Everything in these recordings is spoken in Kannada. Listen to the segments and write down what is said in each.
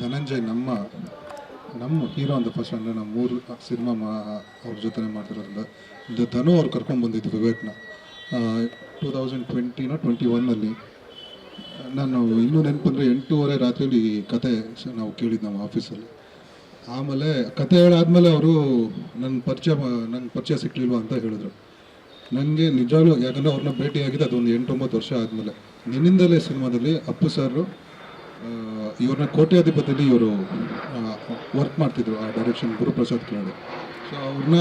ಧನಂಜಯ್ ನಮ್ಮ ಹೀರೋ ಅಂತ ಫಸ್ಟ್ ಅಂದರೆ ನಾವು 3 ಸಿನಿಮಾ ಅವ್ರ ಜೊತೆ ಮಾಡ್ತಿರೋದ್ರಿಂದ ಧನು ಅವ್ರು ಕರ್ಕೊಂಡ್ಬಂದಿದ್ದು ವಿವೇಕ್ನ 2021 ನಾನು ಇನ್ನೂ ನೆನಪಂದರೆ 8:30 ರಾತ್ರಿಯಲ್ಲಿ ಕತೆ ನಾವು ಕೇಳಿದ್ದು ನಮ್ಮ ಆಫೀಸಲ್ಲಿ. ಆಮೇಲೆ ಕತೆ ಹೇಳಾದ್ಮೇಲೆ ಅವರು ನನ್ನ ಪರಿಚಯ ಸಿಕ್ಕಲಿಲ್ವ ಅಂತ ಹೇಳಿದ್ರು. ನನಗೆ ನಿಜವಾಗ್ಲೂ, ಯಾಕಂದರೆ ಅವ್ರನ್ನ ಭೇಟಿಯಾಗಿದೆ ಅದೊಂದು 8-9 ವರ್ಷ ಆದಮೇಲೆ. ನಿನ್ನಿಂದಲೇ ಸಿನಿಮಾದಲ್ಲಿ ಅಪ್ಪು ಸರ್ ಇವ್ರನ್ನ ಕೋಟ್ಯಾಧಿಪತಿಯಲ್ಲಿ ಇವರು ವರ್ಕ್ ಮಾಡ್ತಿದ್ರು, ಆ ಡೈರೆಕ್ಷನ್ ಗುರುಪ್ರಸಾದ್ ಕಿರಾಡೆ. ಸೊ ಅವ್ರನ್ನ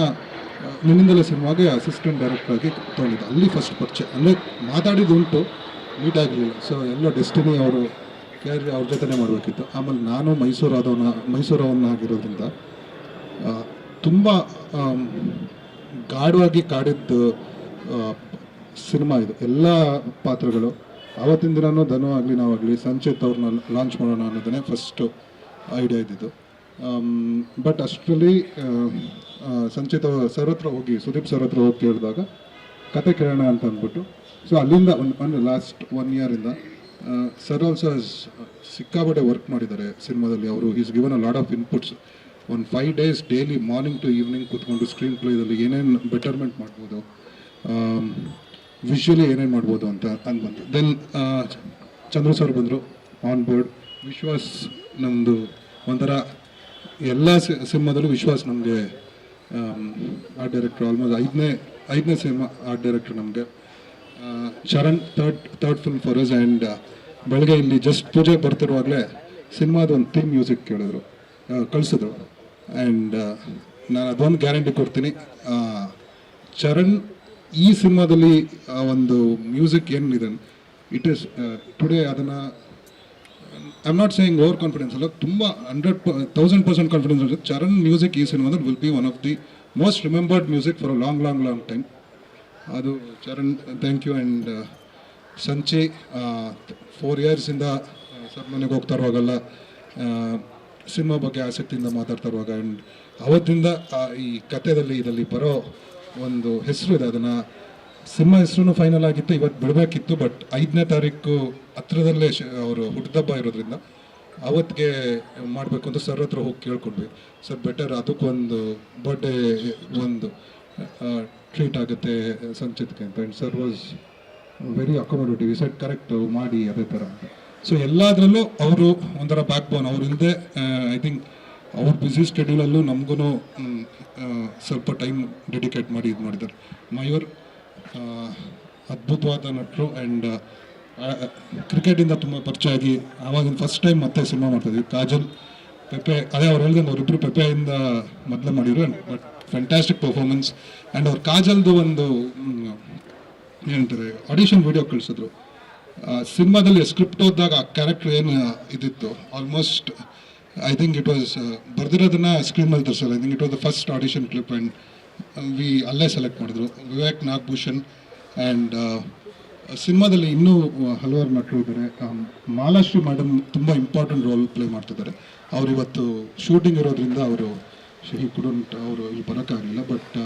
ನಿನ್ನಿಂದಲೇ ಸಿನಿಮಾಗೆ ಅಸಿಸ್ಟೆಂಟ್ ಡೈರೆಕ್ಟ್ರಾಗಿ ತೊಗೊಂಡಿದ್ದು. ಅಲ್ಲಿ ಫಸ್ಟ್ ಪರಿಚಯ, ಅಂದರೆ ಮಾತಾಡಿದ್ದು ಉಂಟು, ಮೀಟ್ ಆಗಲಿಲ್ಲ. ಸೊ ಎಲ್ಲ ಡೆಸ್ಟಿನಿ ಅವರು ಅವ್ರ ಜೊತೆನೇ ಮಾಡಬೇಕಿತ್ತು. ಆಮೇಲೆ ನಾನು ಮೈಸೂರವನ್ನ ಆಗಿರೋದ್ರಿಂದ ತುಂಬ ಗಾಢವಾಗಿ ಕಾಡಿದ್ದು ಸಿನಿಮಾ ಇದು. ಎಲ್ಲ ಪಾತ್ರಗಳು ಆವತ್ತಿನ ದಿನವೂ ಧನು ಆಗಲಿ ನಾವಾಗಲಿ ಸಂಚಿತ್ ಅವ್ರನ್ನ ಲಾಂಚ್ ಮಾಡೋಣ ಅನ್ನೋದನ್ನೇ ಫಸ್ಟು ಐಡಿಯಾ ಇದ್ದಿದ್ದು. ಬಟ್ ಅಷ್ಟರಲ್ಲಿ ಸಂಚಿತ್ ಸರ್ ಹತ್ರ ಹೋಗಿ, ಸುದೀಪ್ ಸರ್ ಹತ್ರ ಹೋಗಿ ಕೇಳಿದಾಗ ಕತೆ ಕೇಳೋಣ ಅಂತ ಅಂದ್ಬಿಟ್ಟು, ಸೊ ಅಲ್ಲಿಂದ ಒಂದು ಲಾಸ್ಟ್ 1 ಇಯರಿಂದ ಸರ್ ಆಲ್ಸೋ ಸಿಕ್ಕಾಪಟ್ಟೆ ವರ್ಕ್ ಮಾಡಿದ್ದಾರೆ ಸಿನಿಮಾದಲ್ಲಿ. ಅವರು is given a lot of inputs. ಒಂದು 5 days daily morning to evening ಕೂತ್ಕೊಂಡು ಸ್ಕ್ರೀನ್ ಪ್ಲೇದಲ್ಲಿ ಏನೇನು ಬೆಟರ್ಮೆಂಟ್ ಮಾಡ್ಬೋದು, ವಿಷುವಲಿ ಏನೇನು ಮಾಡ್ಬೋದು ಅಂತ ಬಂತು. ದೆನ್ ಚಂದ್ರು ಸರ್ ಬಂದರು ಆನ್ ಬೋರ್ಡ್. ವಿಶ್ವಾಸ್ ನಮ್ಮದು ಒಂಥರ ಎಲ್ಲ ಸಿನಿಮಾದಲ್ಲೂ ವಿಶ್ವಾಸ್ ನಮಗೆ ಆರ್ಟ್ ಡೈರೆಕ್ಟ್ರು. ಆಲ್ಮೋಸ್ಟ್ ಐದನೇ ಸಿನಿಮಾ ಆರ್ಟ್ ಡೈರೆಕ್ಟ್ರು ನಮಗೆ. Sharan third film for us. And ಬೆಳಗ್ಗೆ ಇಲ್ಲಿ ಜಸ್ಟ್ ಪೂಜೆಗೆ ಬರ್ತಿರುವಾಗಲೇ ಸಿನಿಮಾದ ಒಂದು ಥೀಮ್ ಮ್ಯೂಸಿಕ್ ಕಳಿಸಿದ್ರು. ಆ್ಯಂಡ್ ನಾನು ಅದೊಂದು ಗ್ಯಾರಂಟಿ ಕೊಡ್ತೀನಿ, ಚರಣ್ ಈ ಸಿನಿಮಾದಲ್ಲಿ ಒಂದು ಮ್ಯೂಸಿಕ್ ಏನಿದೆ, ಇಟ್ ಈಸ್ ಟುಡೇ ಅದನ್ನು I am not saying overconfidence ಅಲ್ಲ, ತುಂಬ 100% ಕಾನ್ಫಿಡೆನ್ಸ್ ಇದೆ. ಚರಣ್ ಮ್ಯೂಸಿಕ್ ಈ ಸಿನಿಮಾದಲ್ಲಿ will be one of the most remembered music for a long time. ಅದು Charan, thank you. And Sanchi 4 yearsಯಿಂದ ಸರ್ ಮನೆಗೆ ಹೋಗ್ತಾ ಇರುವಾಗೆಲ್ಲ ಸಿನಿಮಾ ಬಗ್ಗೆ ಆಸಕ್ತಿಯಿಂದ ಮಾತಾಡ್ತಾ ಇರುವಾಗ, ಆ್ಯಂಡ್ ಅವತ್ತಿಂದ ಈ ಕಥೆದಲ್ಲಿ ಇದರಲ್ಲಿ ಬರೋ ಒಂದು ಹೆಸರು ಇದೆ. ಅದನ್ನು ಸಿನಿಮಾ ಹೆಸರು ಫೈನಲ್ ಆಗಿತ್ತು, ಇವತ್ತು ಬಿಡಬೇಕಿತ್ತು. ಬಟ್ 5ನೇ ತಾರೀಕು ಹತ್ರದಲ್ಲೇ ಅವರು ಹುಟ್ಟಿದಬ್ಬ ಇರೋದ್ರಿಂದ ಅವತ್ತಿಗೆ ಮಾಡಬೇಕು ಅಂತ ಸರ್ ಹತ್ರ ಹೋಗಿ ಕೇಳ್ಕೊಂಡ್ವಿ. ಸರ್ ಬೆಟರ್ ಅದಕ್ಕೊಂದು ಬರ್ಡೇ ಒಂದು ಟ್ರೀಟ್ ಆಗುತ್ತೆ ಸಂಚಿತ್ಗೆ ಅಂತ. And sir was very accommodative. Set correct ಮಾಡಿ ಅದೇ ಥರ. ಸೊ ಎಲ್ಲದರಲ್ಲೂ ಅವರು ಒಂಥರ ಬ್ಯಾಕ್ ಬೋನ್. ಅವ್ರು ಇಲ್ಲದೆ ಐ ಥಿಂಕ್ ಅವ್ರ ಬ್ಯುಸಿ ಸ್ಕೆಡ್ಯೂಲಲ್ಲೂ ನಮಗೂ ಸ್ವಲ್ಪ ಟೈಮ್ ಡೆಡಿಕೇಟ್ ಮಾಡಿ ಇದು ಮಾಡಿದ್ದಾರೆ. ಮಯೂರ್ ಅದ್ಭುತವಾದ ನಟರು. ಆ್ಯಂಡ್ ಕ್ರಿಕೆಟಿಂದ ತುಂಬ ಪರಿಚಯ ಆಗಿ ಆವಾಗಿನ ಫಸ್ಟ್ ಟೈಮ್ ಮತ್ತೆ ಸಿನಿಮಾ ಮಾಡ್ತಾಯಿದ್ವಿ. ಕಾಜಲ್, ಪೆಪೆ, ಅದೇ ಅವ್ರು ಹೇಳಿದಂಗೆ ಅವರಿಬ್ಬರು ಪೆಪೆಯಿಂದ ಮೊದಲೇ ಮಾಡಿದ್ರು. But fantastic performance. ಆ್ಯಂಡ್ ಅವ್ರು ಕಾಜಲ್ದು ಒಂದು ಏನಂತಾರೆ ಆಡಿಷನ್ ವಿಡಿಯೋ ಕಳಿಸಿದ್ರು. ಸಿನಿಮಾದಲ್ಲಿ ಸ್ಕ್ರಿಪ್ಟ್ ಓದಿದಾಗ ಆ ಕ್ಯಾರೆಕ್ಟರ್ ಏನು ಇದಿತ್ತು, almost I think it was ಬರ್ದಿರೋದನ್ನ ಸ್ಕ್ರೀನ್ ಮೇಲೆ ತರಿಸಲ್ಲ. I think it was the first audition clip. And ಅಲ್ಲೇ ಸೆಲೆಕ್ಟ್ ಮಾಡಿದ್ರು ವಿವೇಕ್, ನಾಗಭೂಷಣ್. ಆ್ಯಂಡ್ ಸಿನಿಮಾದಲ್ಲಿ ಇನ್ನೂ ಹಲವಾರು ನಟರು ಇದ್ದಾರೆ. ಮಾಲಾಶ್ರೀ ಮೇಡಮ್ ತುಂಬ ಇಂಪಾರ್ಟೆಂಟ್ ರೋಲ್ ಪ್ಲೇ ಮಾಡ್ತಿದ್ದಾರೆ. ಅವ್ರು ಇವತ್ತು ಶೂಟಿಂಗ್ ಇರೋದ್ರಿಂದ ಅವರು ಇಲ್ಲಿ ಬರೋಕ್ಕಾಗಲಿಲ್ಲ. ಬಟ್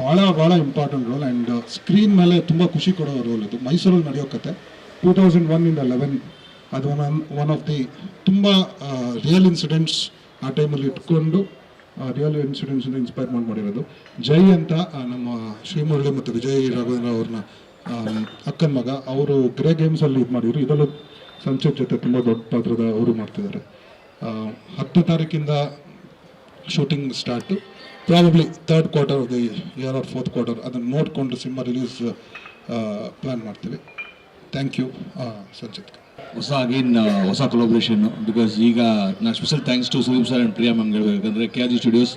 ಭಾಳ ಇಂಪಾರ್ಟೆಂಟ್ ರೋಲ್. ಆ್ಯಂಡ್ ಸ್ಕ್ರೀನ್ ಮೇಲೆ ತುಂಬ ಖುಷಿ ಕೊಡೋ ರೋಲ್ ಇದು. ಮೈಸೂರಲ್ಲಿ ನಡೆಯೋ ಕತೆ 2001 to 11. ಅದು ಒನ್ ಆಫ್ ದಿ ತುಂಬ ರಿಯಲ್ ಇನ್ಸಿಡೆಂಟ್ಸ್ ಆ ಟೈಮಲ್ಲಿ ಇಟ್ಕೊಂಡು ರಿಯಲ್ ಇನ್ಸಿಡೆಂಟ್ಸ್ನ ಇನ್ಸ್ಪೈರ್ ಮಾಡಿರೋದು. ಜೈ ಅಂತ ನಮ್ಮ ಶ್ರೀಮುರಳಿ ಮತ್ತು ವಿಜಯ್ ರಾಘವೇಂದ್ರ ಅವ್ರನ್ನ ಅಕ್ಕನ ಮಗ, ಅವರು ಗ್ರೇ ಗೇಮ್ಸಲ್ಲಿ ಇದು ಮಾಡಿದ್ರು. ಇದರಲ್ಲೂ ಸಂಚಿತ್ ಜೊತೆ ತುಂಬ ದೊಡ್ಡ ಪಾತ್ರದ ಅವರು ಮಾಡ್ತಿದ್ದಾರೆ. 10ನೇ ತಾರೀಕಿಂದ shooting start. Probably 3rd quarter of the year or 4th quarter ಅದನ್ನು ನೋಡಿಕೊಂಡು ಸಿನಿಮಾ ರಿಲೀಸ್ ಪ್ಲ್ಯಾನ್ ಮಾಡ್ತೀವಿ. Thank you Sanchit. ಹೊಸ ಕೊಲಾಬ್ರೇಷನ್ನು. ಬಿಕಾಸ್ ಈಗ ನಾನು special thanks to Sudeep sir and Priya ma'am ಹೇಳ್ಬೇಕು. ಯಾಕಂದರೆ KRG ಸ್ಟುಡಿಯೋಸ್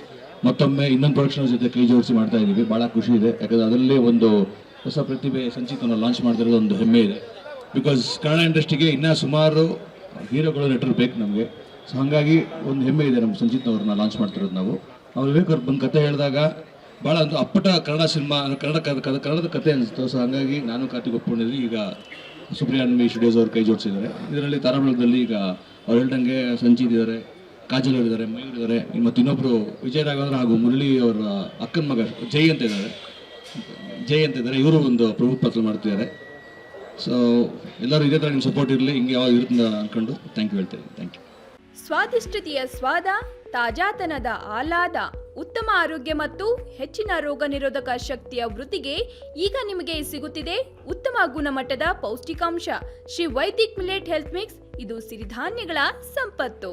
ಮತ್ತೊಮ್ಮೆ ಇನ್ನೊಂದು ಪ್ರೊಡಕ್ಷನ್ ಜೊತೆ ಕೈ ಜೋಡಿಸಿ ಮಾಡ್ತಾ ಇದ್ದೀವಿ. ಭಾಳ ಖುಷಿ ಇದೆ. ಯಾಕಂದರೆ ಅದರಲ್ಲಿ ಒಂದು ಹೊಸ ಪ್ರತಿಭೆ ಸಂಚಿತನ್ನು ಲಾಂಚ್ ಮಾಡ್ತಿರೋದು ಒಂದು ಹೆಮ್ಮೆ ಇದೆ. ಬಿಕಾಸ್ ಕನ್ನಡ ಇಂಡಸ್ಟ್ರಿಗೆ ಇನ್ನೂ ಸುಮಾರು ಹೀರೋಗಳು ನಟರು ಬೇಕು ನಮಗೆ. ಸೊ ಹಾಗಾಗಿ ಒಂದು ಹೆಮ್ಮೆ ಇದೆ ನಮ್ಮ ಸಂಚಿತ್ ಅವ್ರನ್ನ ಲಾಂಚ್ ಮಾಡ್ತಿರೋದು ನಾವು. ಅವ್ರು ವಿವೇಕ್ ಅವ್ರು ಬಂದು ಕತೆ ಹೇಳಿದಾಗ ಭಾಳ ಒಂದು ಅಪ್ಪಟ ಕನ್ನಡ ಸಿನಿಮಾ, ಕನ್ನಡದ ಕತೆ ಅನಿಸ್ತು. ಸೊ ಹಾಗಾಗಿ ನಾನು ಕಾರ್ತಿಕ್ ಒಪ್ಕೊಂಡಿದ್ವಿ. ಈಗ ಸುಪ್ರಿಯಾ ಸ್ಟುಡಿಯೋಸ್ ಅವ್ರು ಕೈ ಜೋಡಿಸಿದ್ದಾರೆ. ಇದರಲ್ಲಿ ತಾರಾಬಳದಲ್ಲಿ ಈಗ ಅವ್ರು ಹೇಳ್ದಂಗೆ ಸಂಚಿತ್ ಇದ್ದಾರೆ, ಕಾಜಲ್ ಅವರಿದ್ದಾರೆ, ಮಯೂರ್ ಇದ್ದಾರೆ, ಮತ್ತು ಇನ್ನೊಬ್ಬರು ವಿಜಯ ರಾಘವೇಂದ್ರ ಹಾಗೂ ಮುರಳಿ ಅವರ ಅಕ್ಕನ ಮಗ ಜೈ ಅಂತ ಇದ್ದಾರೆ. ಇವರು ಒಂದು ಪ್ರಮುಖ ಪಾತ್ರ ಮಾಡ್ತಿದ್ದಾರೆ. ಸೊ ಎಲ್ಲರೂ ಇದೇ ಥರ ನಿಮ್ಮ ಸಪೋರ್ಟ್ ಇರಲಿ, ಹಿಂಗೆ ಯಾವಾಗ ಇರುತ್ತೆ ಅಂದ್ಕೊಂಡು ಥ್ಯಾಂಕ್ ಯು ಹೇಳ್ತೇನೆ. Thank you. ಸ್ವಾದಿಷ್ಟತೆಯ ಸ್ವಾದ, ತಾಜಾತನದ ಆಹ್ಲಾದ, ಉತ್ತಮ ಆರೋಗ್ಯ ಮತ್ತು ಹೆಚ್ಚಿನ ರೋಗ ನಿರೋಧಕ ಶಕ್ತಿಯ ವೃದ್ಧಿಗೆ ಈಗ ನಿಮಗೆ ಸಿಗುತ್ತಿದೆ ಉತ್ತಮ ಗುಣಮಟ್ಟದ ಪೌಷ್ಟಿಕಾಂಶ. Shri Vaidik millet health mix, ಇದು ಸಿರಿಧಾನ್ಯಗಳ ಸಂಪತ್ತು.